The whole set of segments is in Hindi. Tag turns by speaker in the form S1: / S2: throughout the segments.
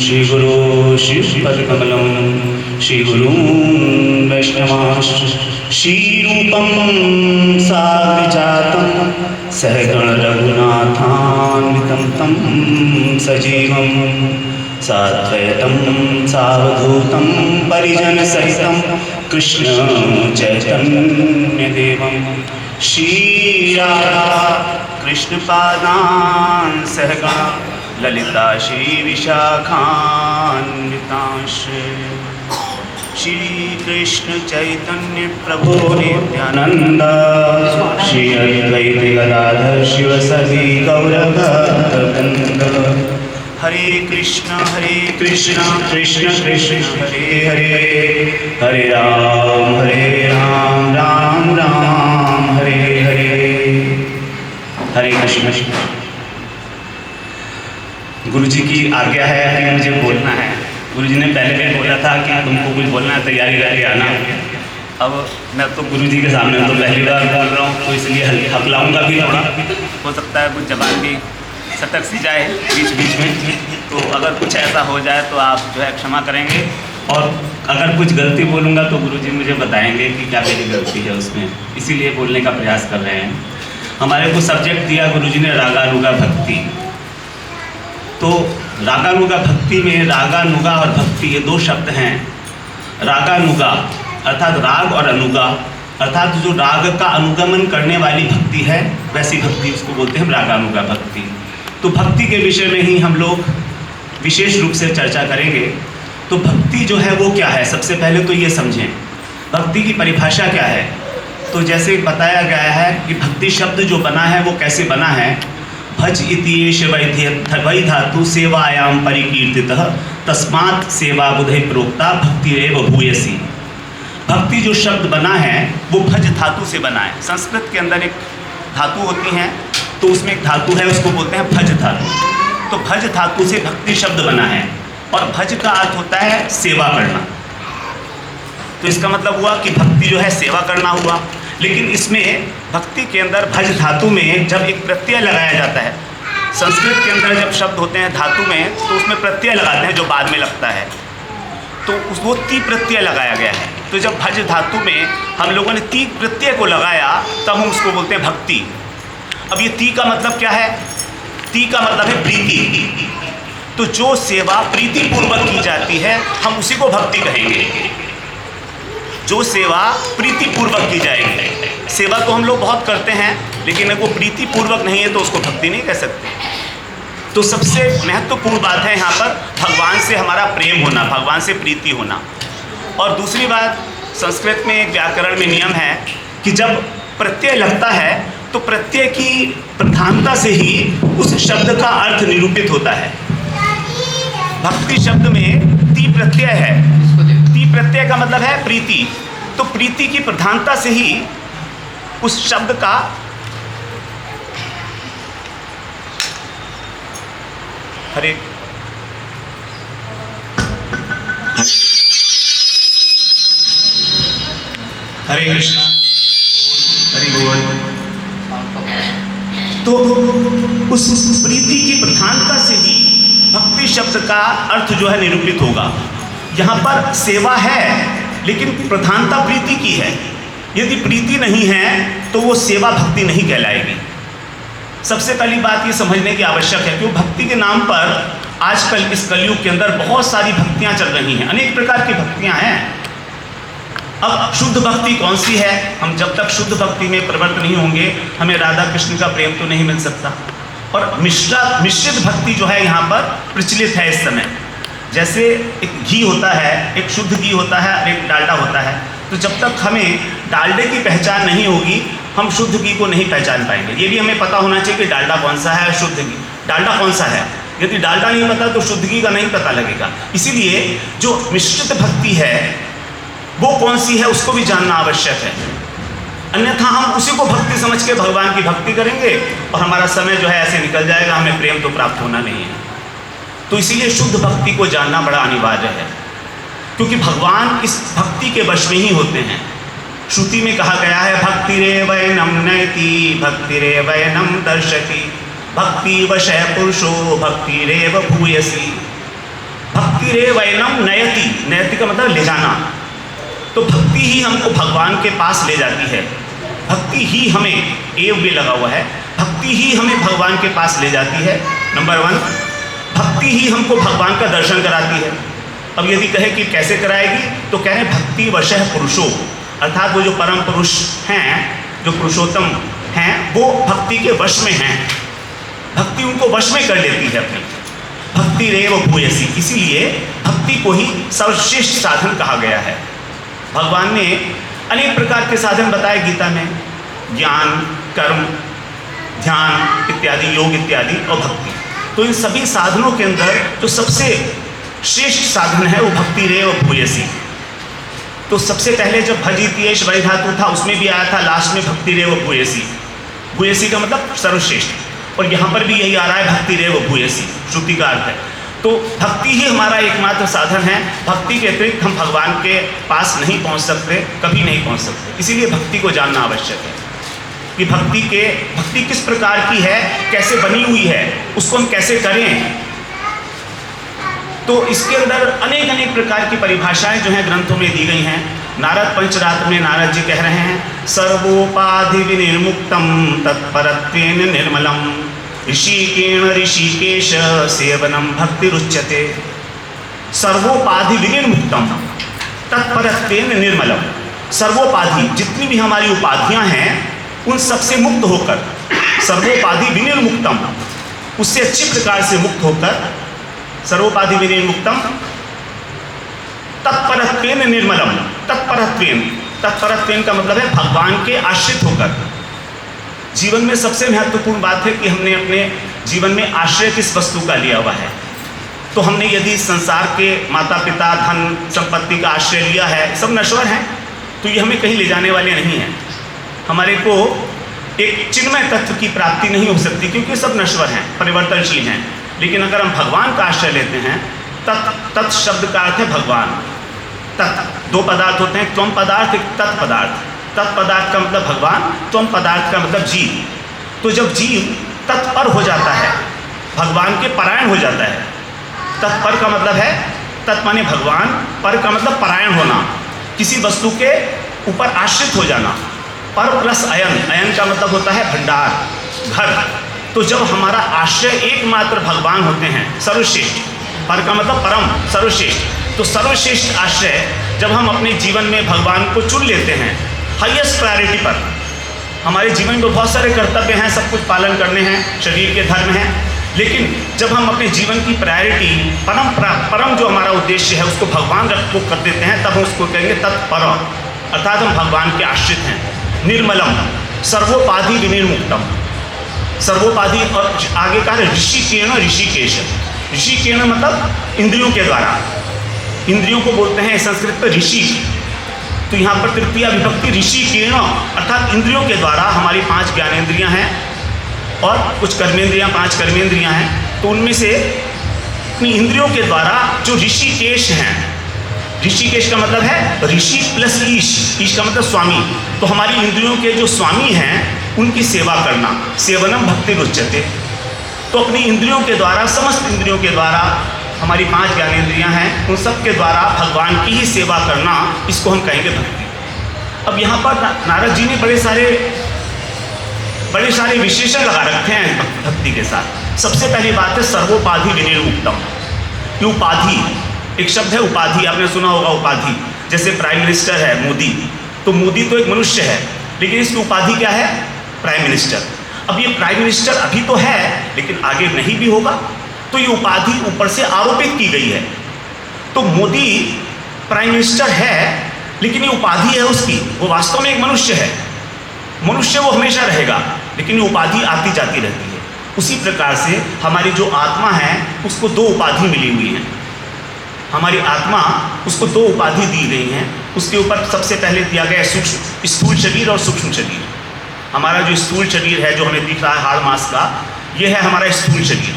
S1: श्री गुरु श्रीपदकमलं श्री गुरुं वैष्णवांश्च श्रीरूपं साग्रजातं सहगण रघुनाथान्वितं तं सजीवं साद्वैतं सावधूतं परिजनसहितं कृष्ण चैतन्यदेवं श्रीराधा कृष्णपादान् सहगण ललिता श्री विशाखान्वितांश श्री कृष्ण चैतन्य प्रभु नित्यानंद श्री अद्वैत गदाधर शिव सदी गौरभक्तवृंद हरे कृष्ण कृष्ण कृष्ण हरे हरे हरे राम राम राम हरे हरे हरे कृष्ण। गुरुजी की आज्ञा है कि मुझे बोलना है। गुरुजी ने पहले भी बोला था कि तुमको कुछ बोलना है, तैयारी करके आना। अब मैं तो गुरुजी के सामने तो पहली बार बोल रहा हूँ, तो इसलिए हकलाऊँगा भी थोड़ा। हो सकता है कुछ जबान भी सटक सी जाए बीच बीच में, तो अगर कुछ ऐसा हो जाए तो आप जो है क्षमा करेंगे। और अगर कुछ गलती बोलूँगा तो गुरुजी मुझे बताएंगे कि क्या मेरी गलती है उसमें, इसीलिए बोलने का प्रयास कर रहे हैं। हमारे को सब्जेक्ट दिया गुरुजी ने रागानुगा भक्ति। तो रागानुगा भक्ति में रागानुगा और भक्ति ये दो शब्द हैं। रागानुगा अर्थात राग और अनुगा अर्थात जो राग का अनुगमन करने वाली भक्ति है वैसी भक्ति उसको बोलते हैं रागानुगा भक्ति। तो भक्ति के विषय में ही हम लोग विशेष रूप से चर्चा करेंगे। तो भक्ति जो है वो क्या है, सबसे पहले तो ये समझें भक्ति की परिभाषा क्या है। तो जैसे बताया गया है कि भक्ति शब्द जो बना है वो कैसे बना है। भज इतीश वै धातु सेवायाम परिकीर्तितः तस्मात् सेवा बुधे प्रोक्ता भक्तिरेव भूयसी। भक्ति जो शब्द बना है वो भज धातु से बना है। संस्कृत के अंदर एक धातु होती है, तो उसमें एक धातु है उसको बोलते हैं भज धातु। तो भज धातु से भक्ति शब्द बना है और भज का अर्थ होता है सेवा करना। तो इसका मतलब हुआ कि भक्ति जो है सेवा करना हुआ। लेकिन इसमें भक्ति के अंदर भज धातु में जब एक प्रत्यय लगाया जाता है, संस्कृत के अंदर जब शब्द होते हैं धातु में तो उसमें प्रत्यय लगाते हैं जो बाद में लगता है, तो वो ती प्रत्यय लगाया गया है। तो जब भज धातु में हम लोगों ने ती प्रत्यय को लगाया तब हम उसको बोलते हैं भक्ति। अब ये ती का मतलब क्या है, ती का मतलब है प्रीति। तो जो सेवा प्रीतिपूर्वक की जाती है हम उसी को भक्ति कहेंगे। जो सेवा प्रीतिपूर्वक की जाएगी, सेवा तो हम लोग बहुत करते हैं लेकिन अगर वो प्रीतिपूर्वक नहीं है तो उसको भक्ति नहीं कह सकते। तो सबसे महत्वपूर्ण बात है यहाँ पर भगवान से हमारा प्रेम होना, भगवान से प्रीति होना। और दूसरी बात, संस्कृत में एक व्याकरण में नियम है कि जब प्रत्यय लगता है तो प्रत्यय की प्रधानता से ही उस शब्द का अर्थ निरूपित होता है। भक्ति शब्द में ती प्रत्यय है, ती प्रत्यय का मतलब है प्रीति। तो प्रीति की प्रधानता से ही उस शब्द का हरे हरे कृष्ण हरि बोल। तो उस प्रीति की प्रधानता से ही भक्ति शब्द का अर्थ जो है निरूपित होगा। यहाँ पर सेवा है लेकिन प्रधानता प्रीति की है। यदि प्रीति नहीं है तो वो सेवा भक्ति नहीं कहलाएगी। सबसे पहली बात ये समझने की आवश्यक है कि भक्ति के नाम पर आजकल इस कलयुग के अंदर बहुत सारी भक्तियाँ चल रही हैं, अनेक प्रकार की भक्तियाँ हैं। अब शुद्ध भक्ति कौन सी है, हम जब तक शुद्ध भक्ति में प्रवृत्त नहीं होंगे हमें राधा कृष्ण का प्रेम तो नहीं मिल सकता। और मिश्रित भक्ति जो है यहाँ पर प्रचलित है इस समय। जैसे एक घी होता है, एक शुद्ध घी होता है और एक डालडा होता है। तो जब तक हमें डालडे की पहचान नहीं होगी हम शुद्ध घी को नहीं पहचान पाएंगे। ये भी हमें पता होना चाहिए कि डालडा कौन सा है और शुद्ध घी डालडा कौन सा है। यदि डालडा नहीं पता तो शुद्ध घी का नहीं पता लगेगा। इसीलिए जो मिश्रित भक्ति है वो कौन सी है उसको भी जानना आवश्यक है, अन्यथा हम उसी को भक्ति समझ के भगवान की भक्ति करेंगे और हमारा समय जो है ऐसे निकल जाएगा, हमें प्रेम तो प्राप्त होना नहीं है। तो इसीलिए शुद्ध भक्ति को जानना बड़ा अनिवार्य है, क्योंकि भगवान इस भक्ति के वश में ही होते हैं। श्रुति में कहा गया है भक्तिरेवैनं नयति भक्तिरेवैनं दर्शति भक्ति वशय पुरुषो भक्तिरेव भूयसी। रे वैनम नयति, नयति का मतलब ले जाना। तो भक्ति ही हमको भगवान के पास ले जाती है, भक्ति ही हमें, एव भी लगा हुआ है, भक्ति ही हमें भगवान के पास ले जाती है। नंबर 1, भक्ति ही हमको भगवान का दर्शन कराती है। अब यदि कहे कि कैसे कराएगी, तो कह रहे भक्ति वशः पुरुषो, अर्थात वो जो परम पुरुष हैं, जो पुरुषोत्तम हैं, वो भक्ति के वश में हैं, भक्ति उनको वश में कर लेती है अपनी। भक्ति रेव भूयसी, इसीलिए भक्ति को ही सर्वश्रेष्ठ साधन कहा गया है। भगवान ने अनेक प्रकार के साधन बताए गीता में, ज्ञान, कर्म, ध्यान इत्यादि, योग इत्यादि और भक्ति। तो इन सभी साधनों के अंदर जो सबसे श्रेष्ठ साधन है वो भक्ति रेव भूयसी। तो सबसे पहले जब भजित्येश वै धातु था, उसमें भी आया था लास्ट में भक्ति रेव भूयसी। भूयसी का मतलब सर्वश्रेष्ठ, और यहाँ पर भी यही आ रहा है भक्ति रेव भूयसी, श्रुति का अर्थ है। तो भक्ति ही हमारा एकमात्र साधन है। भक्ति के अतिरिक्त हम भगवान के पास नहीं पहुँच सकते, कभी नहीं पहुँच सकते। इसीलिए भक्ति को जानना आवश्यक है कि भक्ति किस प्रकार की है, कैसे बनी हुई है, उसको हम कैसे करें। तो इसके अंदर अनेक अनेक प्रकार की परिभाषाएं जो हैं ग्रंथों में दी गई हैं। नारद पंचरात्र में नारद जी कह रहे हैं, सर्वोपाधि विनिर्मुक्तम तत्परत्वेन निर्मलम ऋषिकेण ऋषिकेश सेवनम भक्ति रुच्यते। सर्वोपाधि विनिर्मुक्तम तत्परत्वेन निर्मलम, सर्वोपाधि जितनी भी हमारी उपाधियां हैं उन सबसे मुक्त होकर, सर्वोपाधि विनिर्मुक्तम, उससे अच्छी प्रकार से मुक्त होकर, सर्वोपाधि विनिर्मुक्तम तत्परत्वेन निर्मलम, तत्परत्वेन का मतलब है भगवान के आश्रित होकर। जीवन में सबसे महत्वपूर्ण बात है कि हमने अपने जीवन में आश्रय किस वस्तु का लिया हुआ है। तो हमने यदि संसार के माता पिता, धन संपत्ति का आश्रय लिया है, सब नश्वर हैं, तो ये हमें कहीं ले जाने वाले नहीं हैं। हमारे को एक चिन्मय तत्व की प्राप्ति नहीं हो सकती, क्योंकि सब नश्वर हैं, परिवर्तनशील हैं। लेकिन अगर हम भगवान का आश्रय लेते हैं, तत् शब्द का अर्थ है भगवान। तत् 2 पदार्थ होते हैं, त्वम पदार्थ, एक तत् पदार्थ। तत् पदार्थ का मतलब भगवान, त्वम पदार्थ का मतलब जीव। तो जब जीव तत्पर हो जाता है, भगवान के परायण हो जाता है, तत्पर का मतलब है, तत् माने भगवान, पर का मतलब परायण होना, किसी वस्तु के ऊपर आश्रित हो जाना। पर प्लस अयन, अयन का मतलब होता है भंडार, घर। तो जब हमारा आश्रय एकमात्र भगवान होते हैं, सर्वश्रेष्ठ, पर का मतलब परम, सर्वश्रेष्ठ, तो सर्वश्रेष्ठ आश्रय जब हम अपने जीवन में भगवान को चुन लेते हैं हाईएस्ट प्रायोरिटी पर, हमारे जीवन में बहुत सारे कर्तव्य हैं, सब कुछ पालन करने हैं, शरीर के धर्म हैं, लेकिन जब हम अपने जीवन की प्रायोरिटी परम जो हमारा उद्देश्य है उसको भगवान को कर देते हैं, तब हम उसको कहेंगे तत्पर, अर्थात हम भगवान के आश्रित हैं। निर्मलम, सर्वोपाधि विनिर्मुक्तम, सर्वोपाधि, और आगे कहा ऋषिकेण ऋषिकेश। ऋषिकेण मतलब इंद्रियों के द्वारा, इंद्रियों को बोलते हैं संस्कृत में ऋषि। तो यहाँ पर तृतीया विभक्ति ऋषिकेण, अर्थात इंद्रियों के द्वारा। हमारी 5 ज्ञानेंद्रियाँ हैं और कुछ कर्मेंद्रियाँ, 5 कर्मेंद्रियाँ हैं। तो उनमें से अपनी इंद्रियों के द्वारा जो ऋषिकेश हैं, ऋषिकेश का मतलब है ऋषि प्लस ईश, ईश का मतलब स्वामी। तो हमारी इंद्रियों के जो स्वामी हैं उनकी सेवा करना, सेवनम भक्ति रुच्यते। तो अपनी इंद्रियों के द्वारा, समस्त इंद्रियों के द्वारा, हमारी 5 ज्ञानेंद्रियाँ हैं, उन सब के द्वारा भगवान की ही सेवा करना, इसको हम कहेंगे भक्ति। अब यहाँ पर नारद जी ने बड़े सारे विशेषण लगा रखे हैं भक्ति के साथ। सबसे पहली बात है सर्वोपाधि विनिर्मुक्तम। ये उपाधि, एक शब्द है उपाधि, आपने सुना होगा उपाधि। जैसे प्राइम मिनिस्टर है मोदी, तो मोदी तो एक मनुष्य है, लेकिन इसकी उपाधि क्या है? Prime minister. अब ये प्राइम मिनिस्टर अभी तो है, लेकिन आगे नहीं भी होगा, तो ये उपाधि ऊपर से आरोपित की गई है। तो मोदी प्राइम मिनिस्टर है, लेकिन ये उपाधि है उसकी, वो वास्तव में एक मनुष्य है। मनुष्य वो हमेशा रहेगा, लेकिन ये उपाधि आती जाती रहती है। उसी प्रकार से हमारी जो आत्मा है उसको 2 उपाधि मिली हुई हैं। हमारी आत्मा, उसको 2 उपाधि दी गई हैं। उसके ऊपर सबसे पहले दिया गया सूक्ष्म, स्थूल शरीर और सूक्ष्म शरीर। हमारा जो स्थूल शरीर है, जो हमें दिख रहा है हाड़ मांस का, ये है हमारा स्थूल शरीर।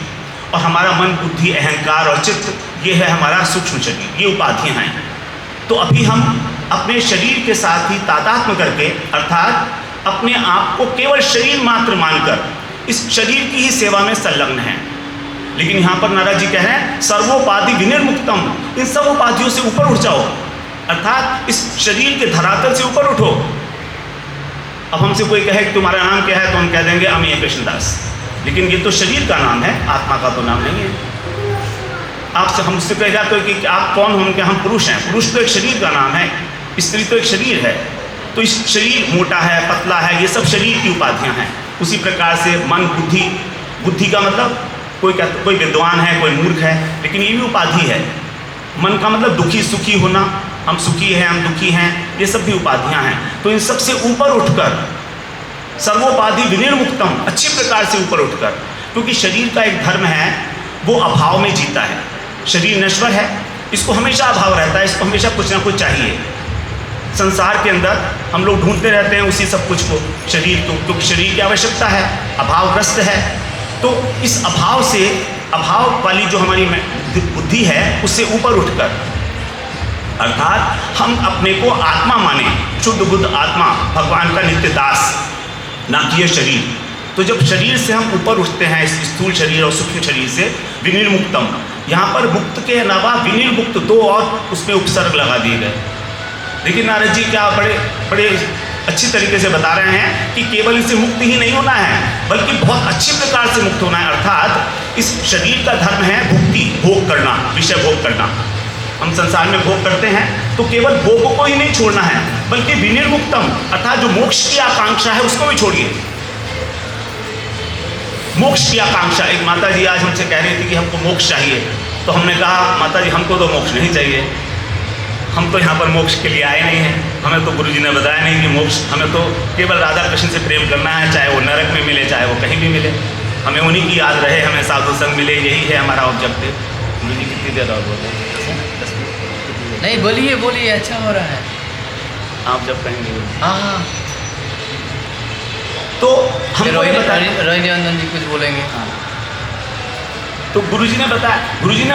S1: और हमारा मन, बुद्धि, अहंकार और चित्त, ये है हमारा सूक्ष्म शरीर। ये उपाधियाँ हैं। तो अभी हम अपने शरीर के साथ ही तादात्म्य करके, अर्थात अपने आप को केवल शरीर मात्र मानकर इस शरीर की ही सेवा में संलग्न हैं। लेकिन यहाँ पर नारद जी कह रहे हैं सर्वोपाधि विनिर्मुक्तम, इन सब उपाधियों से ऊपर उठ जाओ, अर्थात इस शरीर के धरातल से ऊपर उठो। अब हमसे कोई कहे कि तुम्हारा नाम क्या है, तो हम कह देंगे अमीय कृष्णदास, लेकिन ये तो शरीर का नाम है, आत्मा का तो नाम नहीं है। आपसे हमसे कह जाते हो कि आप कौन हो, हम पुरुष हैं। पुरुष तो एक शरीर का नाम है, स्त्री तो एक शरीर है। तो इस शरीर मोटा है, पतला है, ये सब शरीर की उपाधियां हैं। उसी प्रकार से मन, बुद्धि, बुद्धि का मतलब कोई विद्वान है, कोई मूर्ख है, लेकिन ये भी उपाधि है। मन का मतलब दुखी सुखी होना, हम सुखी हैं, हम दुखी हैं, ये सब भी उपाधियां हैं। तो इन सब से ऊपर उठकर सर्वोपाधि विनिर्मुक्तम, अच्छी प्रकार से ऊपर उठकर, क्योंकि शरीर का एक धर्म है, वो अभाव में जीता है। शरीर नश्वर है, इसको हमेशा अभाव रहता है, इसको हमेशा कुछ ना कुछ चाहिए। संसार के अंदर हम लोग ढूंढते रहते हैं उसी सब कुछ को, शरीर को, क्योंकि शरीर की आवश्यकता है, अभावग्रस्त है। तो इस अभाव से, अभाव वाली जो हमारी बुद्धि है, उससे ऊपर उठकर, अर्थात हम अपने को आत्मा माने, शुद्ध बुद्ध आत्मा, भगवान का नित्य दास, ना कि ये शरीर। तो जब शरीर से हम ऊपर उठते हैं, इस स्थूल शरीर और सूक्ष्म शरीर से, विनिर्मुक्तम, यहाँ पर मुक्त के अलावा विनिर्मुक्त दो और उसमें उपसर्ग लगा दिए गए। लेकिन नारद जी क्या बड़े अच्छी तरीके से बता रहे हैं कि केवल इससे मुक्त ही नहीं होना है, बल्कि बहुत अच्छे प्रकार से मुक्त होना है। अर्थात इस शरीर का धर्म है भुक्ति, भोग करना, विषय भोग करना। हम संसार में भोग करते हैं, तो केवल भोग को ही नहीं छोड़ना है, बल्कि विनिर्मुक्तम, अर्थात जो मोक्ष की आकांक्षा है उसको भी छोड़िए। मोक्ष की आकांक्षा, एक माता जी आज हमसे कह रही थी कि हमको मोक्ष चाहिए, तो हमने कहा माता जी हमको तो मोक्ष नहीं चाहिए, हम तो यहाँ पर मोक्ष के लिए आए नहीं हैं, हमें तो गुरु जी ने बताया नहीं कि मोक्ष, हमें तो केवल राधा कृष्ण से प्रेम करना है, चाहे वो नरक में मिले, चाहे वो कहीं भी मिले, हमें उन्हीं की याद रहे, हमें साधु संग मिले, यही है हमारा ऑब्जेक्टिव। गुरु जी कितनी देर और बोले?
S2: नहीं, बोलिए बोलिए, अच्छा हो रहा है,
S1: आप जब कहेंगे।
S2: हाँ।
S1: तो हम
S2: रोहिणी नंदन जी कुछ बोलेंगे।
S1: हाँ। तो गुरुजी ने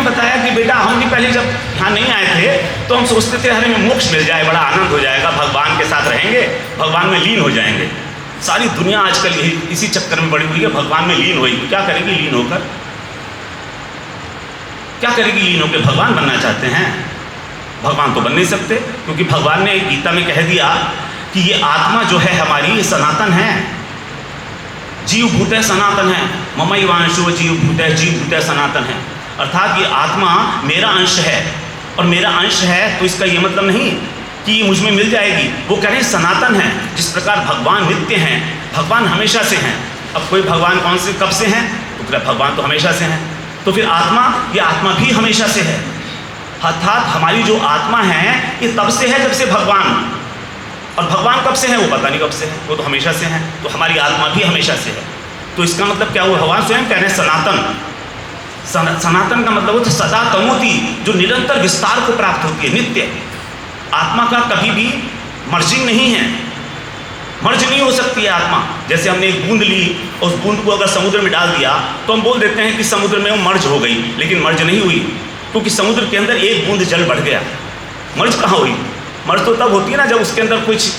S1: बताया कि बेटा हम भी पहले जब यहाँ नहीं आए थे, तो हम सोचते थे हमें मोक्ष मिल जाए, बड़ा आनंद हो जाएगा, भगवान के साथ रहेंगे, भगवान में लीन हो जाएंगे। सारी दुनिया आजकल यही इसी चक्कर में पड़ी हुई है, भगवान में लीन होगी। क्या करेगी लीन होकर? क्या करेगी लीन होकर? भगवान बनना चाहते हैं, भगवान तो बन नहीं सकते, क्योंकि भगवान ने गीता में कह दिया कि ये आत्मा जो है हमारी, ये सनातन है, जीव भूत है, सनातन है। ममैवांशो जीव भूत है, जीव भूत है, सनातन है। अर्थात ये आत्मा मेरा अंश है, और मेरा अंश है तो इसका ये मतलब नहीं कि ये मुझ में मिल जाएगी। वो कह रहे हैं सनातन है। जिस प्रकार भगवान नित्य हैं, भगवान हमेशा से हैं। अब कोई भगवान कौन से कब से हैं? तो भगवान तो हमेशा से हैं। तो फिर आत्मा, ये आत्मा भी हमेशा से है। अर्थात हमारी जो आत्मा है ये तब से है जब से भगवान, और भगवान कब से है वो पता नहीं कब से है, वो तो हमेशा से हैं। तो हमारी आत्मा भी हमेशा से है। तो इसका मतलब क्या हुआ? भगवान स्वयं कह रहे हैं सनातन। सनातन का मतलब वो तो सदा तमोती, जो निरंतर विस्तार को प्राप्त होती है, नित्य। आत्मा का कभी भी मर्जिंग नहीं है, मर्ज नहीं हो सकती है आत्मा। जैसे हमने एक बूंद ली, उस बूंद को अगर समुद्र में डाल दिया तो हम बोल देते हैं कि समुद्र में वो मर्ज हो गई, लेकिन मर्ज नहीं हुई, क्योंकि समुद्र के अंदर एक बूंद जल बढ़ गया। मर्ज कहाँ हुई? मर्ज तो तब होती है ना जब उसके अंदर कुछ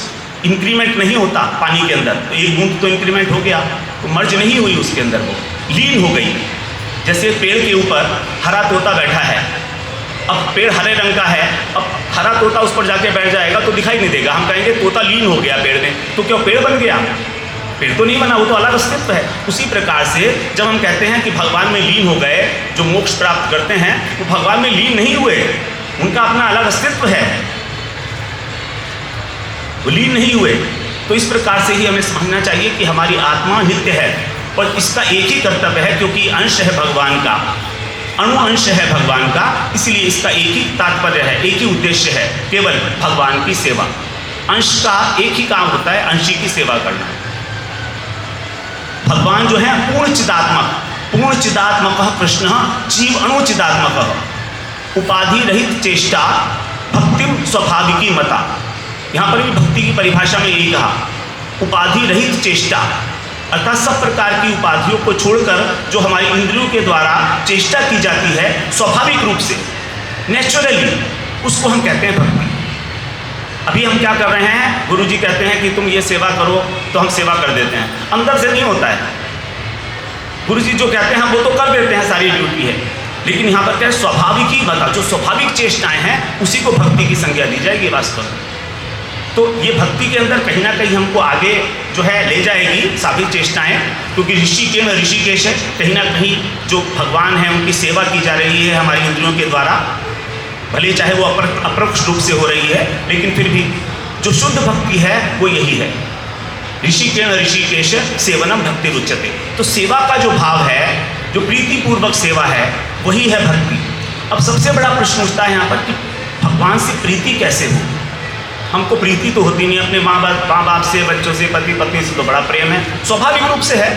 S1: इंक्रीमेंट नहीं होता पानी के अंदर, तो एक बूंद तो इंक्रीमेंट हो गया, तो मर्ज नहीं हुई उसके अंदर, वो लीन हो गई। जैसे पेड़ के ऊपर हरा तोता बैठा है, अब पेड़ हरे रंग का है, अब हरा तोता उस पर जाके बैठ जाएगा तो दिखाई नहीं देगा, हम कहेंगे तोता लीन हो गया पेड़ में, तो क्यों पेड़ बन गया? पेड़ तो नहीं बना, वो तो अलग अस्तित्व है। उसी प्रकार से जब हम कहते हैं कि भगवान में लीन हो गए, जो मोक्ष प्राप्त करते हैं वो भगवान में लीन नहीं हुए, उनका अपना अलग अस्तित्व है, वो लीन नहीं हुए। तो इस प्रकार से ही हमें समझना चाहिए कि हमारी आत्मा नित्य है, और इसका एक ही कर्तव्य है, क्योंकि अंश है भगवान का, अणु अंश है भगवान का, इसलिए इसका एक ही तात्पर्य है, एक ही उद्देश्य है, केवल भगवान की सेवा। अंश का एक ही काम होता है, अंशी की सेवा करना। भगवान जो है पूर्ण चिदात्मक कृष्ण, जीव अणु चिदात्मक, उपाधि रहित चेष्टा, भक्तिम स्वाभाविकी मता। यहाँ पर भी भक्ति की परिभाषा में यही कहा, उपाधि रहित चेष्टा, अर्थात सब प्रकार की उपाधियों को छोड़कर जो हमारी इंद्रियों के द्वारा चेष्टा की जाती है स्वाभाविक रूप से, नेचुरली, उसको हम कहते हैं भक्ति। अभी हम क्या कर रहे हैं? गुरु जी कहते हैं कि तुम ये सेवा करो, तो हम सेवा कर देते हैं, अंदर से नहीं होता है। गुरु जी जो कहते हैं वो तो कर देते हैं, सारी ड्यूटी है, लेकिन यहाँ पर क्या है, स्वाभाविक ही बता, जो स्वाभाविक चेष्टाएं हैं उसी को भक्ति की संज्ञा दी जाएगी वास्तव में। तो ये भक्ति के अंदर कहीं ना कहीं हमको आगे जो है ले जाएगी स्वाभाविक चेष्टाएं, क्योंकि ऋषिकेश है, कहीं ना कहीं जो भगवान है उनकी सेवा की जा रही है हमारी इंद्रियों के द्वारा, भले चाहे वो अप्रत्यक्ष रूप से हो रही है, लेकिन फिर भी जो शुद्ध भक्ति है वो यही है, ऋषिकेश सेवनम भक्ति रुच्यते। तो सेवा का जो भाव है, जो प्रीतिपूर्वक सेवा है, वही है भक्ति। अब सबसे बड़ा प्रश्न उठता है यहाँ पर कि भगवान से प्रीति कैसे हो। हमको प्रीति तो होती नहीं, अपने माँ बाप से, बच्चों से, पति पत्नी से तो बड़ा प्रेम है, स्वाभाविक रूप से है,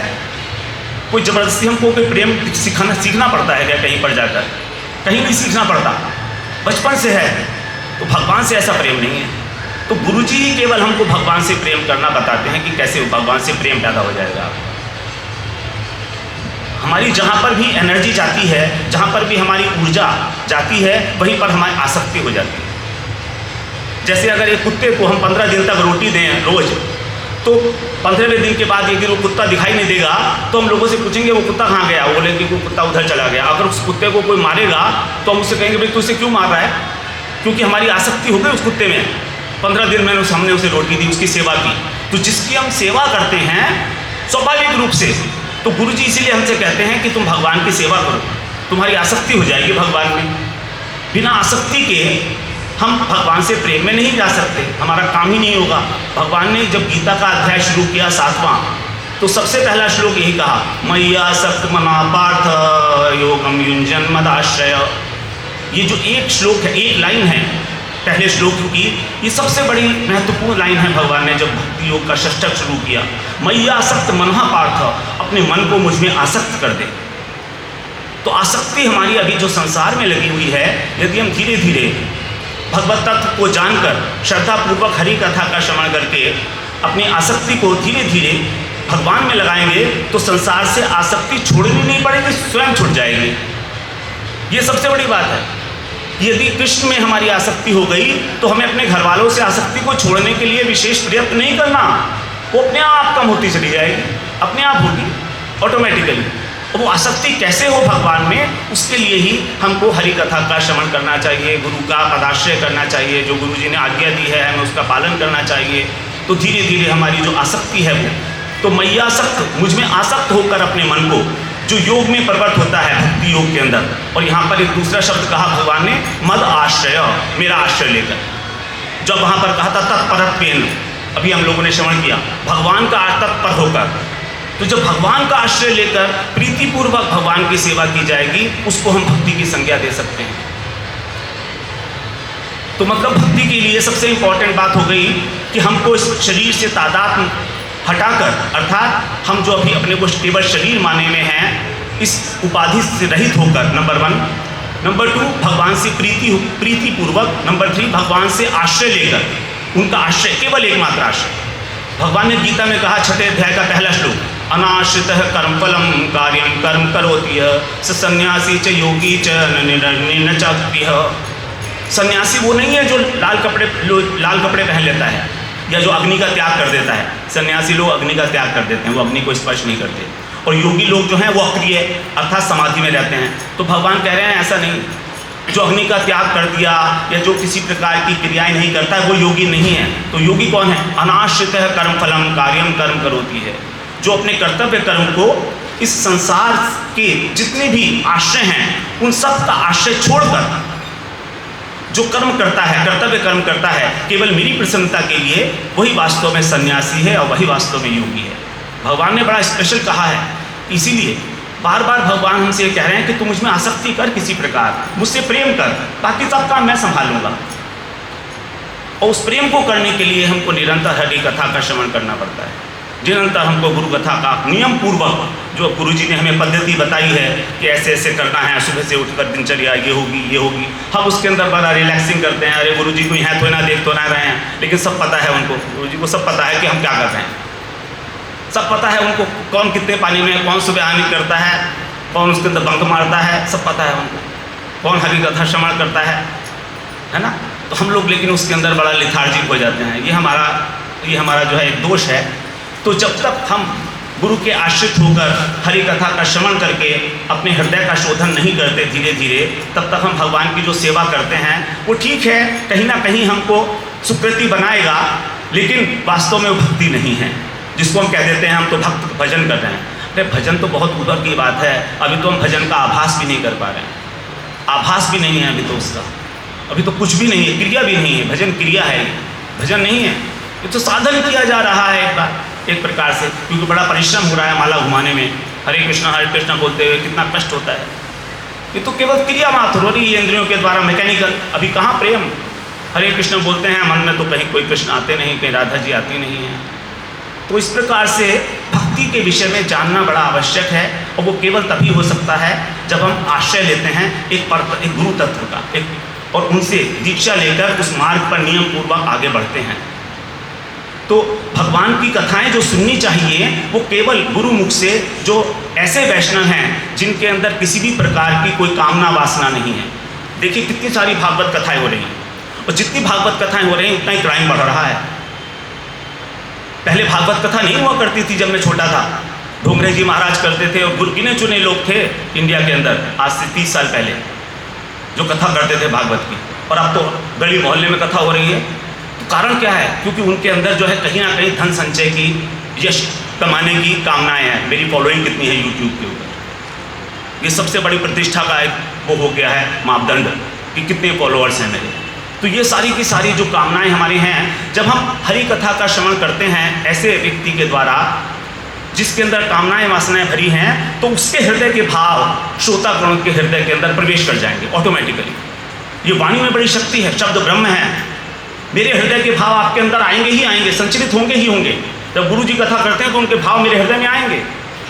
S1: कोई ज़बरदस्ती हमको कोई प्रेम सीखना पड़ता है क्या कहीं पर जाकर? कहीं नहीं सीखना पड़ता, बचपन से है। तो भगवान से ऐसा प्रेम नहीं है। तो गुरुजी ही केवल हमको भगवान से प्रेम करना बताते हैं कि कैसे भगवान से प्रेम पैदा हो जाएगा। हमारी जहाँ पर भी एनर्जी जाती है, जहाँ पर भी हमारी ऊर्जा जाती है, वहीं पर हमारी आसक्ति हो जाती है। जैसे अगर एक कुत्ते को हम 15 दिन तक रोटी दें रोज, तो 15वें दिन के बाद यदि वो कुत्ता दिखाई नहीं देगा तो हम लोगों से पूछेंगे वो कुत्ता कहाँ गया, वो बोलेंगे कि कुत्ता उधर चला गया। अगर उस कुत्ते को कोई मारेगा तो हम उससे कहेंगे भाई तू उसे क्यों मार रहा है, क्योंकि हमारी आसक्ति हो गई उस कुत्ते में। 15 दिन मैंने हमने उसे रोटी दी, उसकी सेवा की। तो जिसकी हम सेवा करते हैं स्वाभाविक रूप से, तो गुरु जी इसीलिए हमसे कहते हैं कि तुम भगवान की सेवा करो, तुम्हारी आसक्ति हो जाएगी भगवान में। बिना आसक्ति के हम भगवान से प्रेम में नहीं जा सकते, हमारा काम ही नहीं होगा। भगवान ने जब गीता का अध्याय शुरू किया 7वां, तो सबसे पहला श्लोक यही कहा, मय्या सक्त मना पार्थ योगम युंजन मदाश्रय। ये जो एक श्लोक है, एक लाइन है पहले श्लोक की, ये सबसे बड़ी महत्वपूर्ण लाइन है। भगवान ने जब भक्ति योग का षष्ठक शुरू किया, मय्या सक्त मनहा पार्थ, अपने मन को मुझ में आसक्त कर दे। तो आसक्ति हमारी अभी जो संसार में लगी हुई है, यदि हम धीरे धीरे भगवत तत्व को जानकर श्रद्धापूर्वक हरि कथा का श्रवण करके अपनी आसक्ति को धीरे धीरे भगवान में लगाएंगे, तो संसार से आसक्ति छोड़नी नहीं पड़ेगी, स्वयं छूट जाएगी। ये सबसे बड़ी बात है। यदि कृष्ण में हमारी आसक्ति हो गई तो हमें अपने घर वालों से आसक्ति को छोड़ने के लिए विशेष प्रयत्न नहीं करना, वो अपने आप कम होती चली जाएगी, अपने आप होगी ऑटोमेटिकली। वो आसक्ति कैसे हो भगवान में, उसके लिए ही हमको हरि कथा का श्रवण करना चाहिए, गुरु का पदाश्रय करना चाहिए, जो गुरु जी ने आज्ञा दी है हमें उसका पालन करना चाहिए। तो धीरे धीरे हमारी जो आसक्ति है वो, तो मय्यासक्त, मुझ में आसक्त होकर अपने मन को, जो योग में प्रकट होता है भक्ति योग के अंदर। और यहाँ पर एक दूसरा शब्द कहा भगवान ने, मद आश्रय, मेरा आश्रय लेकर। जब वहाँ पर कहा था तत्परत्वेन, अभी हम लोगों ने श्रवण किया, भगवान का तत्पर होकर। तो जब भगवान का आश्रय लेकर प्रीतिपूर्वक भगवान की सेवा की जाएगी, उसको हम भक्ति की संज्ञा दे सकते हैं। तो मतलब भक्ति के लिए सबसे इंपॉर्टेंट बात हो गई कि हमको इस शरीर से तादात्म्य हटाकर, अर्थात हम जो अभी अपने को केवल शरीर माने में हैं, इस उपाधि से रहित होकर, नंबर 1। नंबर 2, भगवान से प्रीतिपूर्वक। नंबर 3, भगवान से आश्रय लेकर, उनका आश्रय, केवल एकमात्र आश्रय। भगवान ने गीता में कहा 6वें अध्याय का पहला श्लोक, अनाश्रितः कर्मफलम कार्यम कर्म करोति स सन्यासी च योगी च न च। सन्यासी वो नहीं है जो लाल कपड़े पहन लेता है या जो अग्नि का त्याग कर देता है। सन्यासी लोग अग्नि का त्याग कर देते हैं, वो अग्नि को स्पर्श नहीं करते। और योगी लोग जो हैं वो अक्रिय, अर्थात समाधि में रहते हैं। तो भगवान कह रहे हैं ऐसा नहीं, जो अग्नि का त्याग कर दिया या जो किसी प्रकार की क्रियाएं नहीं करता है वो योगी नहीं है। तो योगी कौन है? अनाश्रितः कर्मफलम कार्यम कर्म करोति है, जो अपने कर्तव्य कर्म को, इस संसार के जितने भी आश्रय हैं उन सब का आश्रय छोड़कर जो कर्म करता है, कर्तव्य कर्म करता है केवल मेरी प्रसन्नता के लिए, वही वास्तव में सन्यासी है और वही वास्तव में योगी है। भगवान ने बड़ा स्पेशल कहा है, इसीलिए बार बार भगवान हमसे ये कह रहे हैं कि तू मुझ में आसक्ति कर, किसी प्रकार मुझसे प्रेम कर, बाकी सब काम मैं संभालूंगा। और उस प्रेम को करने के लिए हमको निरंतर हरि कथा का श्रवण करना पड़ता है। निरंतर हमको गुरु कथा का नियम पूर्वक, जो गुरु जी ने हमें पद्धति बताई है कि ऐसे ऐसे करना है, सुबह से उठकर दिनचर्या ये होगी, हम उसके अंदर बड़ा रिलैक्सिंग करते हैं। अरे गुरु जी को यहाँ तो ना देख तो ना रहे हैं, लेकिन सब पता है उनको, गुरु जी को सब पता है कि हम क्या कर रहे हैं, सब पता है उनको, कौन कितने पानी में, कौन सुबह हानि करता है, कौन उसके अंदर बंक मारता है, सब पता है उनको, कौन हरि कथा श्रवण करता है ना। तो हम लोग लेकिन उसके अंदर बड़ा लिथार्जिक हो जाते हैं। ये हमारा जो है एक दोष है। तो जब तक हम गुरु के आश्रित होकर हरि कथा का श्रवण करके अपने हृदय का शोधन नहीं करते धीरे धीरे, तब तक हम भगवान की जो सेवा करते हैं वो ठीक है, कहीं ना कहीं हमको सुकृति बनाएगा, लेकिन वास्तव में वो भक्ति नहीं है, जिसको हम कह देते हैं हम तो भक्त भजन कर रहे हैं। अरे भजन तो बहुत ऊपर की बात है, अभी तो हम भजन का आभास भी नहीं कर पा रहे हैं, आभास भी नहीं है अभी तो उसका, अभी तो कुछ भी नहीं है, क्रिया भी नहीं है। भजन क्रिया है, भजन नहीं है, ये तो साधन किया जा रहा है एक प्रकार से, क्योंकि बड़ा परिश्रम हो रहा है माला घुमाने में, हरे कृष्णा बोलते हुए कितना कष्ट होता है। ये तो केवल क्रिया मात्र हो रही है इंद्रियों के द्वारा, मैकेनिकल। अभी कहाँ प्रेम, हरे कृष्ण बोलते हैं, मन में तो कहीं कोई कृष्ण आते नहीं, कहीं राधा जी आती नहीं है। तो इस प्रकार से भक्ति के विषय में जानना बड़ा आवश्यक है, और वो केवल तभी हो सकता है जब हम आश्रय लेते हैं एक गुरु तत्व का, और उनसे दीक्षा लेकर उस मार्ग पर नियम पूर्वक आगे बढ़ते हैं। तो भगवान की कथाएं जो सुननी चाहिए वो केवल गुरु मुख से, जो ऐसे वैष्णव हैं जिनके अंदर किसी भी प्रकार की कोई कामना वासना नहीं है। देखिए कितनी सारी भागवत कथाएं हो रही हैं, और जितनी भागवत कथाएं हो रही हैं उतना ही क्राइम बढ़ रहा है। पहले भागवत कथा नहीं हुआ करती थी, जब मैं छोटा था ढोंगरे जी महाराज करते थे, और गिने चुने लोग थे इंडिया के अंदर आज से 30 साल पहले जो कथा करते थे भागवत की, और अब तो गली मोहल्ले में कथा हो रही है। तो कारण क्या है? क्योंकि उनके अंदर जो है कहीं ना कहीं धन संचय की, यश कमाने की कामनाएं हैं। मेरी फॉलोइंग कितनी है यूट्यूब के ऊपर, ये सबसे बड़ी प्रतिष्ठा का एक वो हो गया है मापदंड कि कितने फॉलोअर्स हैं मेरे। तो ये सारी की सारी जो कामनाएं हमारी हैं, जब हम हरि कथा का श्रवण करते हैं ऐसे व्यक्ति के द्वारा जिसके अंदर कामनाएं वासनाएं भरी हैं, तो उसके हृदय के भाव श्रोतागण के हृदय के अंदर प्रवेश कर जाएंगे ऑटोमेटिकली। ये वाणी में बड़ी शक्ति है, शब्द ब्रह्म है। मेरे हृदय के भाव आपके अंदर आएंगे ही आएंगे, संचरित होंगे ही होंगे। जब गुरु जी कथा करते हैं तो उनके भाव मेरे हृदय में आएंगे।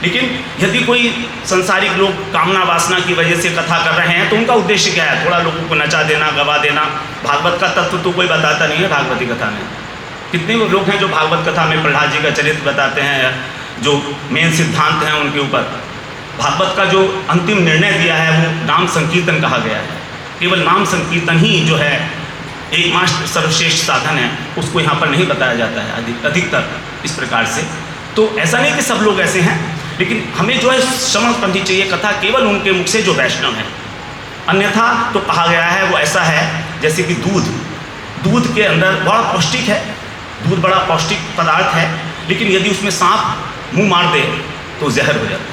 S1: लेकिन यदि कोई संसारिक लोग कामना वासना की वजह से कथा कर रहे हैं तो उनका उद्देश्य क्या है? थोड़ा लोगों को नचा देना, गवा देना। भागवत का तत्व तो कोई बताता नहीं है भागवती कथा में। कितने लोग हैं जो भागवत कथा में प्रहलाद जी का चरित्र बताते हैं, जो मेन सिद्धांत हैं उनके ऊपर। भागवत का जो अंतिम निर्णय दिया है वो नाम संकीर्तन कहा गया है। केवल नाम संकीर्तन ही जो है एकमात्र सर्वश्रेष्ठ साधन है, उसको यहाँ पर नहीं बताया जाता है अधिकतर इस प्रकार से। तो ऐसा नहीं कि सब लोग ऐसे हैं, लेकिन हमें जो है श्रवण करनी चाहिए कथा केवल उनके मुख से जो वैष्णव है। अन्यथा तो कहा गया है वो ऐसा है जैसे कि दूध के अंदर बड़ा पौष्टिक है, दूध बड़ा पौष्टिक पदार्थ है, लेकिन यदि उसमें सांप मुंह मार दे तो जहर हो जाता है।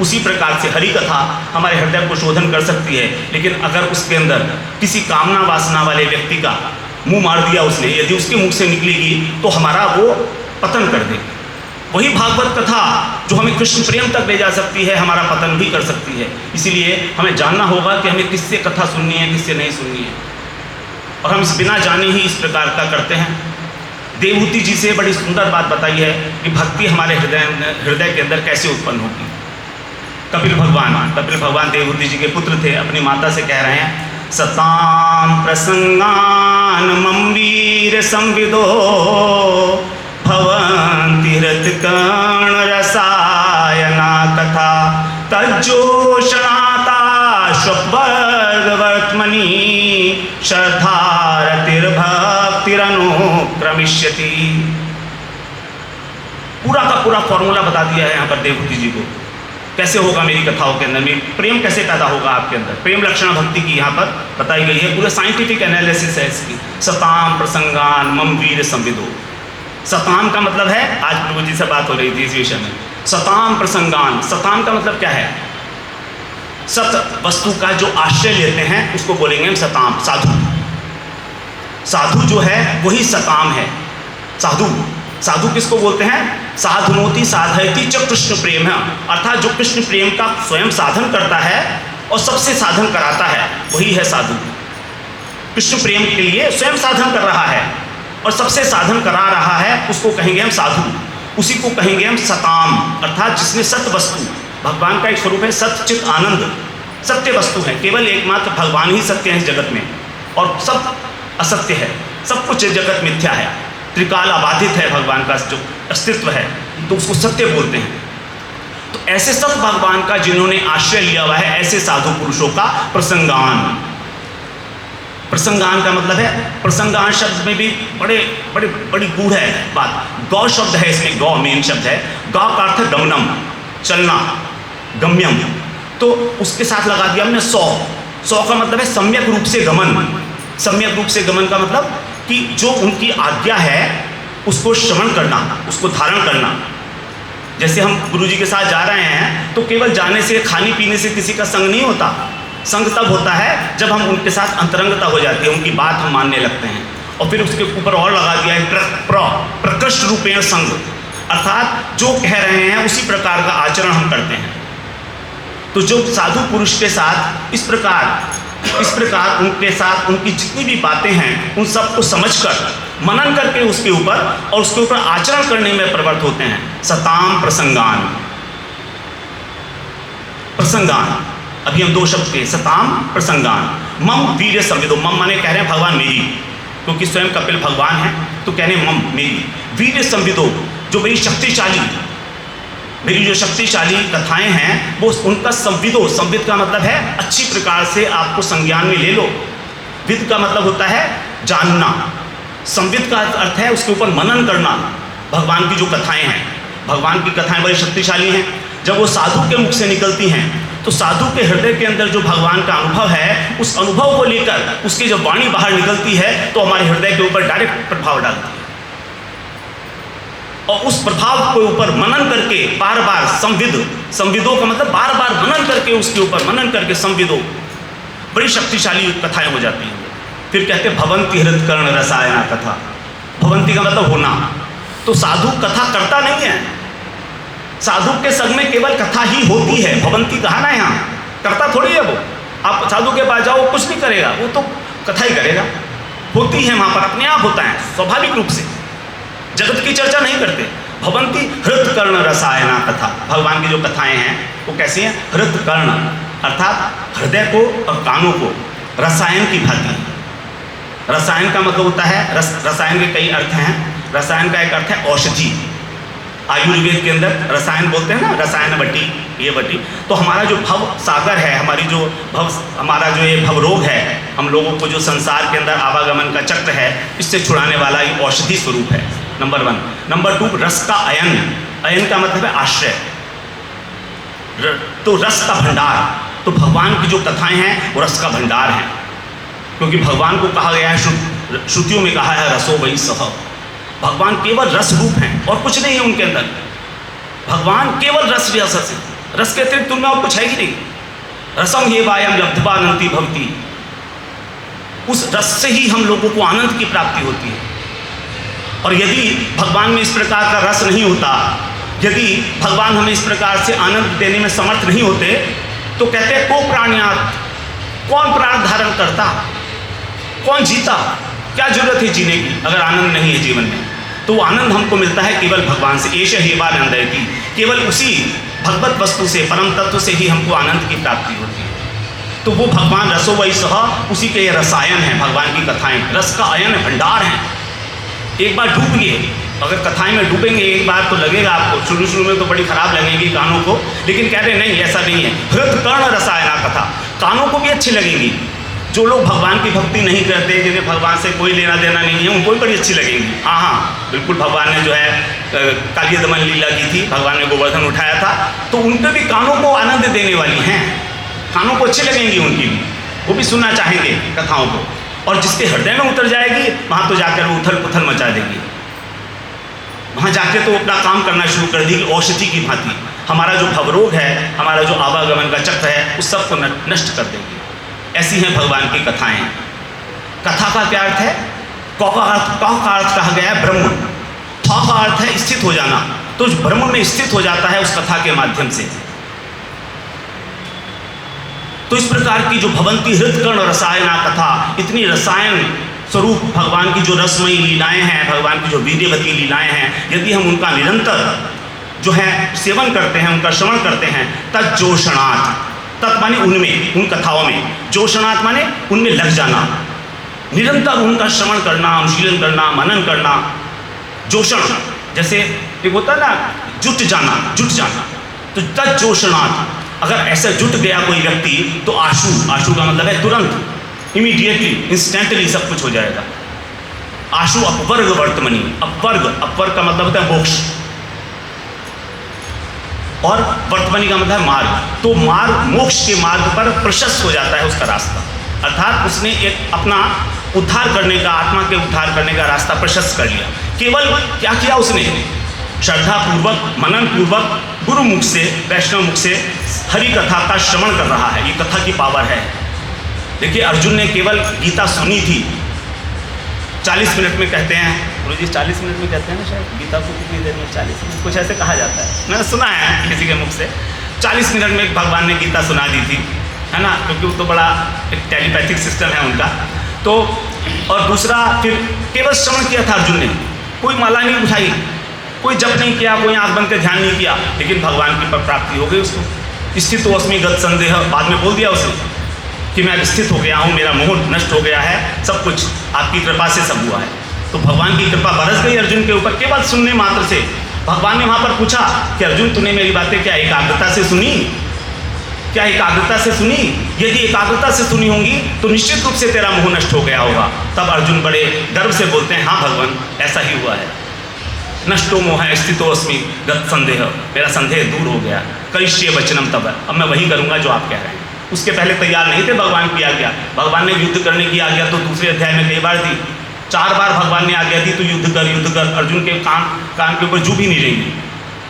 S1: उसी प्रकार से हरि कथा हमारे हृदय को शोधन कर सकती है, लेकिन अगर उसके अंदर किसी कामना वासना वाले व्यक्ति का मुंह मार दिया उसने, यदि उसके मुख से निकलेगी तो हमारा वो पतन कर देगी। वही भागवत कथा जो हमें कृष्ण प्रेम तक ले जा सकती है, हमारा पतन भी कर सकती है। इसीलिए हमें जानना होगा कि हमें किससे कथा सुननी है, किससे नहीं सुननी है, और हम इस बिना जाने ही इस प्रकार का करते हैं। देवहूति जी से बड़ी सुंदर बात बताई है कि भक्ति हमारे हृदय के अंदर कैसे उत्पन्न होगी। कपिल भगवान देवहूति जी के पुत्र थे, अपनी माता से कह रहे हैं, सताम प्रसंगान मम वीर संविदो भवन्ति हृत्कर्ण रसायना कथा तज्जोषणाता स्ववर्गवर्त्मनि श्रद्धारतिर्भक्तिरनुक्रमिष्यति। पूरा का पूरा फॉर्मूला बता दिया है यहाँ पर देवहूति जी को, कैसे होगा मेरी कथाओं के अंदर में प्रेम कैसे पैदा होगा आपके अंदर। प्रेम लक्षण भक्ति की यहाँ पर बताई गई है, पूरे साइंटिफिक एनालिसिस है इसकी। सताम प्रसंगान मम वीर संविदो। सताम का मतलब है, आज प्रभु जी से बात हो रही थी इस विषय में, सताम प्रसंगान। सताम का मतलब क्या है? सत वस्तु का जो आश्रय लेते हैं उसको बोलेंगे हम सताम। साधु जो है वही सताम है। साधु किसको बोलते हैं? साधुनोति साधयति च कृष्ण प्रेम है, अर्थात जो कृष्ण प्रेम का स्वयं साधन करता है और सबसे साधन कराता है वही है साधु। कृष्ण प्रेम के लिए स्वयं साधन कर रहा है और सबसे साधन करा रहा है, उसको कहेंगे हम साधु। उसी को कहेंगे हम सताम, अर्थात जिसने सत्य वस्तु, भगवान का एक स्वरूप है सत्य चित आनंद, सत्य वस्तु है। केवल एकमात्र भगवान ही सत्य है इस जगत में, और सब असत्य है, सब कुछ जगत मिथ्या है, त्रिकाल अबाधित है भगवान का जो अस्तित्व है, तो उसको सत्य बोलते हैं। तो ऐसे सब भगवान का जिन्होंने आश्रय लिया हुआ है, ऐसे साधु पुरुषों का प्रसंगान। प्रसंगान का मतलब है, प्रसंगान शब्द में भी बड़ी गूढ़ है बात। गौ शब्द है इसमें, गौ मेन शब्द है। गौ का अर्थ है गमनम, चलना, गम्यम। तो उसके साथ लगा दिया हमने सौ। सौ का मतलब है सम्यक रूप से गमन। सम्यक रूप से गमन का मतलब कि जो उनकी आज्ञा है उसको श्रवण करना, उसको धारण करना। जैसे हम गुरुजी के साथ जा रहे हैं तो केवल जाने से, खाने पीने से किसी का संग नहीं होता। संग तब होता है जब हम उनके साथ अंतरंगता हो जाती है, उनकी बात हम मानने लगते हैं। और फिर उसके ऊपर और लगा दिया है प्रकृष्ट रूपेण संग, अर्थात जो कह रहे हैं उसी प्रकार का आचरण हम करते हैं। तो जो साधु पुरुष के साथ इस प्रकार उनके साथ उनकी जितनी भी बातें हैं उन सबको समझकर, मनन करके उसके ऊपर और उसके ऊपर आचरण करने में प्रवृत्त होते हैं। सताम प्रसंगान। प्रसंगान अभी हम दो शब्द के, सताम प्रसंगान। मम वीर्य संविदो। मम माने कह रहे हैं भगवान मेरी, क्योंकि स्वयं कपिल भगवान है तो कह रहे हैं मम मेरी। वीर्य संविदो, जो मेरी शक्तिशाली, मेरी जो शक्तिशाली कथाएं हैं वो उनका संविदो। संविद का मतलब है अच्छी प्रकार से आपको संज्ञान में ले लो। विद का मतलब होता है जानना। संविद का अर्थ है उसके ऊपर मनन करना। भगवान की जो कथाएं हैं, भगवान की कथाएं बड़ी शक्तिशाली हैं। जब वो साधु के मुख से निकलती हैं तो साधु के हृदय के अंदर जो भगवान का अनुभव है, उस अनुभव को लेकर उसकी जब वाणी बाहर निकलती है तो हमारे हृदय के ऊपर डायरेक्ट प्रभाव डालती है। और उस प्रभाव के ऊपर मनन करके बार बार संविदो का मतलब बार बार मनन करके, उसके ऊपर मनन करके संविदो, बड़ी शक्तिशाली कथाएं हो जाती हैं। फिर कहते हैं भवंती हृदकर्ण रसायना कथा। भवंती का मतलब होना। तो साधु कथा करता नहीं है, साधु के संग में केवल कथा ही होती है। भवंती कहा ना, यहाँ करता थोड़ी है वो। आप साधु के पास जाओ, कुछ नहीं करेगा, वो तो कथा ही करेगा। होती है वहाँ पर, अपने आप होता है स्वाभाविक रूप से, जगत की चर्चा नहीं करते। भवंती हृदकर्ण रसायना कथा। भगवान की जो कथाएं हैं वो कैसी हैं? हृदकर्ण अर्थात हृदय को और कानों को रसायन की भांति। रसायन का मतलब होता है रसायन के कई अर्थ हैं। रसायन का एक अर्थ है औषधि। आयुर्वेद के अंदर रसायन बोलते हैं ना, रसायन बटी, ये बटी। तो हमारा जो भव सागर है, हमारा जो ये भव रोग है, हम लोगों को जो संसार के अंदर आवागमन का चक्र है, इससे छुड़ाने वाला ये औषधि स्वरूप है, नंबर 1। नंबर 2, रस का अयन। अयन का मतलब है आश्रय। तो रस का भंडार। तो भगवान की जो कथाएं हैं वो रस का भंडार हैं, क्योंकि भगवान को कहा गया है, श्रुतियों में कहा है रसो वही सह। भगवान केवल रस रूप हैं और कुछ नहीं है उनके अंदर। भगवान केवल रस व्यास है, रस के अतिरिक्त तुम में और कुछ है ही नहीं। रसम ये वायम लब्धवानंती भवती। उस रस से ही हम लोगों को आनंद की प्राप्ति होती है। और यदि भगवान में इस प्रकार का रस नहीं होता, यदि भगवान हमें इस प्रकार से आनंद देने में समर्थ नहीं होते, तो कहते हैं को प्राण्यात, कौन प्राण धारण करता, कौन जीता, क्या जरूरत है जीने की अगर आनंद नहीं है जीवन में। तो वो आनंद हमको मिलता है केवल भगवान से। एष हेवानंदयति, केवल उसी भगवत वस्तु से, परम तत्व से ही हमको आनंद की प्राप्ति होती है। तो वो भगवान रसो वही सह, उसी के ये रसायन है भगवान की कथाएं, रस का अयन भंडार है। एक बार डूबिए, अगर कथाएं में डूबेंगे एक बार तो लगेगा आपको, शुरू में तो बड़ी खराब लगेगी कानों को, लेकिन कह रहे नहीं ऐसा नहीं है। हृदकर्ण रसायना कथा, कानों को भी अच्छी लगेगी। जो लोग भगवान की भक्ति नहीं करते, जिन्हें भगवान से कोई लेना देना नहीं है, उनको भी बड़ी अच्छी लगेगी। हाँ बिल्कुल, भगवान ने जो है काली दमन लीला की थी, भगवान ने गोवर्धन उठाया था, तो उनके भी कानों को आनंद देने वाली हैं, कानों को अच्छी लगेंगी उनकी भी, वो भी सुनना चाहेंगे कथाओं को। और जिसके हृदय में उतर जाएगी वहाँ तो जाकर वो उथल पुथल मचा देगी, वहाँ जाके तो अपना काम करना शुरू कर देगी औषधि की भांति। हमारा जो भवरोग है, हमारा जो आवागमन का चक्र है, उस सबको नष्ट कर देगी। ऐसी हैं भगवान की कथाएं। कथा का क्या अर्थ है? कौ का अर्थ कहा गया है ब्रह्म। था का अर्थ है स्थित हो जाना, तो ब्रह्म में स्थित हो जाता है उस कथा के माध्यम से। तो इस प्रकार की जो भवंती हृदकर्ण रसायना कथा, इतनी रसायन स्वरूप भगवान की जो रसमयी लीलाएं हैं, भगवान की जो वीर्यवती लीलाएं हैं, यदि हम उनका निरंतर जो है सेवन करते हैं, उनका श्रवण करते हैं, तज्जोषणात्, तत् माने उनमें, उन कथाओं में, जोषणात् माने उनमें लग जाना, निरंतर उनका श्रवण करना, अनुशीलन करना, मनन करना। जोषण जैसे एक होता है ना, जुट जाना, तो तज्जोषणात्, अगर ऐसा जुट गया कोई व्यक्ति तो आशु का मतलब है तुरंत, इमीडिएटली इंस्टेंटली सब कुछ हो जाएगा। आशु अपवर्ग वर्तमनी, अपवर्ग का मतलब होता है मोक्ष, और वर्तमनी का मतलब है मार्ग। तो मार्ग, मोक्ष के मार्ग पर प्रशस्त हो जाता है उसका रास्ता, अर्थात उसने एक अपना उद्धार करने का, आत्मा के उद्धार करने का रास्ता प्रशस्त कर लिया। केवल क्या किया उसने, श्रद्धा पूर्वक, मनन पूर्वक, गुरु मुख से, वैष्णव मुख से हरि कथा का श्रवण कर रहा है। ये कथा की पावर है। देखिए अर्जुन ने केवल गीता सुनी थी, 40 मिनट में कहते हैं गुरु जी, 40 मिनट में कहते हैं ना शायद गीता को, कितनी देर में, 40 मिनट, कुछ ऐसे कहा जाता है, मैंने सुना है किसी के मुख से। 40 मिनट में भगवान ने गीता सुना दी थी, है ना, क्योंकि वो तो बड़ा एक टेलीपैथिक सिस्टम है उनका। तो और दूसरा, फिर केवल श्रवण किया था अर्जुन ने, कोई माला नहीं उठाई, कोई जप नहीं किया, कोई आँख बंद कर ध्यान नहीं किया, लेकिन भगवान की प्राप्ति हो गई उसको। स्थित अस्मि गत संदेह, बाद में बोल दिया उसने कि मैं स्थित हो गया हूँ, मेरा मोह नष्ट हो गया है, सब कुछ आपकी कृपा से सब हुआ है। तो भगवान की कृपा बरस गई अर्जुन के ऊपर, केवल सुनने मात्र से। भगवान ने वहाँ पर पूछा कि अर्जुन तूने मेरी बातें क्या एकाग्रता से सुनी, क्या एकाग्रता से सुनी? यदि एकाग्रता से सुनी होंगी तो निश्चित रूप से तेरा मोह नष्ट हो गया होगा। तब अर्जुन बड़े गर्व से बोलते हैं, हाँ भगवान ऐसा ही हुआ है। नष्टो मोह स्थितो अस्मि गत संदेह, मेरा संदेह दूर हो गया। करिष्ये वचनम तब, अब मैं वही करूँगा जो आप कह रहे हैं। उसके पहले तैयार नहीं थे भगवान की आज्ञा। भगवान ने युद्ध करने की आज्ञा तो दूसरे अध्याय में कई बार दी, 4 बार भगवान ने आज्ञा दी तो युद्ध कर। अर्जुन के कान के ऊपर जू भी नहीं रहेंगी,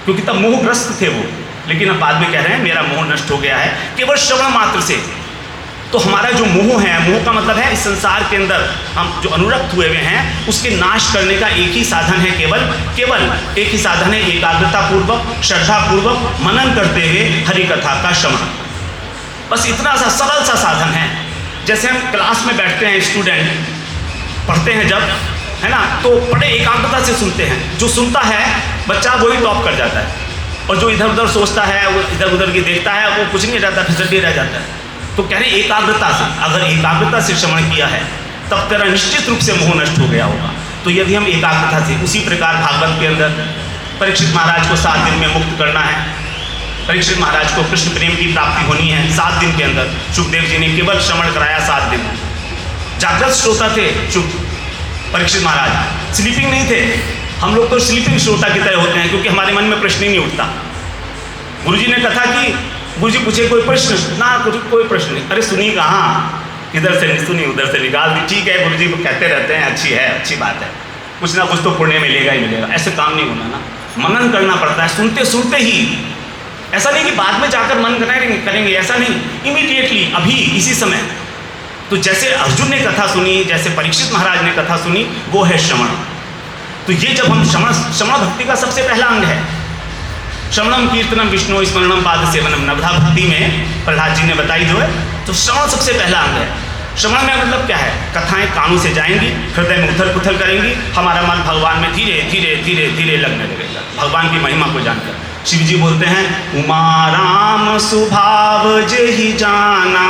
S1: क्योंकि तब मोहग्रस्त थे वो। लेकिन अब बाद में कह रहे हैं मेरा मोह नष्ट हो गया है केवल श्रवण मात्र से। तो हमारा जो मोह है, मोह का मतलब है इस संसार के अंदर हम जो अनुरक्त हुए हुए हैं, उसके नाश करने का एक ही साधन है, केवल एक ही साधन है, एकाग्रता पूर्वक, श्रद्धा पूर्वक मनन करते हुए हरि कथा का श्रवण। बस इतना सा सरल सा साधन है। जैसे हम क्लास में बैठते हैं, स्टूडेंट पढ़ते हैं जब, है ना, तो बड़े एकाग्रता से सुनते हैं। जो सुनता है बच्चा वही टॉप कर जाता है, और जो इधर उधर सोचता है, वो इधर उधर की देखता है, वो कुछ नहीं रहता, फिसलते रह जाता है। तो कह रहे एकाग्रता से, अगर एकाग्रता से श्रवण किया है तब तेरा निश्चित रूप से मोह नष्ट हो गया होगा। तो यदि हम एकाग्रता से, उसी प्रकार भागवत के अंदर परीक्षित महाराज को 7 दिन में मुक्त करना है। परीक्षित महाराज को कृष्ण प्रेम की प्राप्ति होनी है 7 दिन के अंदर। सुखदेव जी ने केवल श्रवण कराया 7 दिन। जागृत श्रोता थे परीक्षित महाराज, स्लीपिंग नहीं थे। हम लोग तो स्लीपिंग श्रोता की तरह होते हैं, क्योंकि हमारे मन में प्रश्न ही नहीं उठता। गुरुजी ने कथा की, गुरुजी पूछे कोई प्रश्न ना, कोई प्रश्न नहीं। अरे सुनी कहाँ, इधर से नहीं सुनी, उधर से निकाल दी। ठीक है, गुरुजी को कहते रहते हैं, अच्छी है, अच्छी बात है, कुछ ना कुछ तो पुण्य मिलेगा ही मिलेगा। ऐसे काम नहीं होना ना, मनन करना पड़ता है सुनते सुनते ही। ऐसा नहीं कि बाद में जाकर मन करेंगे, ऐसा नहीं, इमीडिएटली, अभी इसी समय। तो जैसे अर्जुन ने कथा सुनी, जैसे परीक्षित महाराज ने कथा सुनी, वो है श्रवण। तो ये जब हम श्रवण भक्ति का सबसे पहला अंग है। श्रवणम कीर्तनम विष्णु स्मरणम पाद सेवनम, नवधा भक्ति में प्रहलाद जी ने बताई जो है। तो श्रवण सबसे पहला अंग है। श्रवण में मतलब क्या है, कथाएं कानों से जाएंगी, हृदय में उथल पुथल करेंगी, हमारा मन भगवान में धीरे धीरे धीरे धीरे लगने लगेगा, भगवान की महिमा को जानकर। शिव जी बोलते हैं, उमा राम सुभाव जेहि जाना,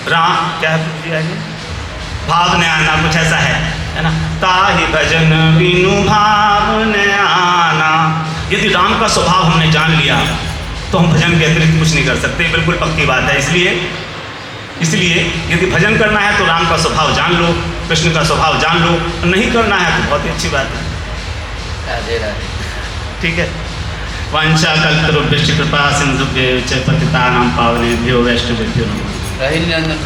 S1: राम क्या है, भाव ने आना, कुछ ऐसा है ना, ताहि भजन बिनु भाव ने आना। यदि राम का स्वभाव हमने जान लिया तो हम भजन के अतिरिक्त कुछ नहीं कर सकते, बिल्कुल पक्की बात है। इसलिए यदि भजन करना है तो राम का स्वभाव जान लो, कृष्ण का स्वभाव जान लो, नहीं करना है तो बहुत ही अच्छी बात है।
S2: राधे राधे।
S1: ठीक है। वांछा कल्पतरुभ्यश्च कृपा सिंधुभ्यश्च पतितानां पावनेभ्यो वैष्णवेभ्यो नमः।
S2: रही निरंजन।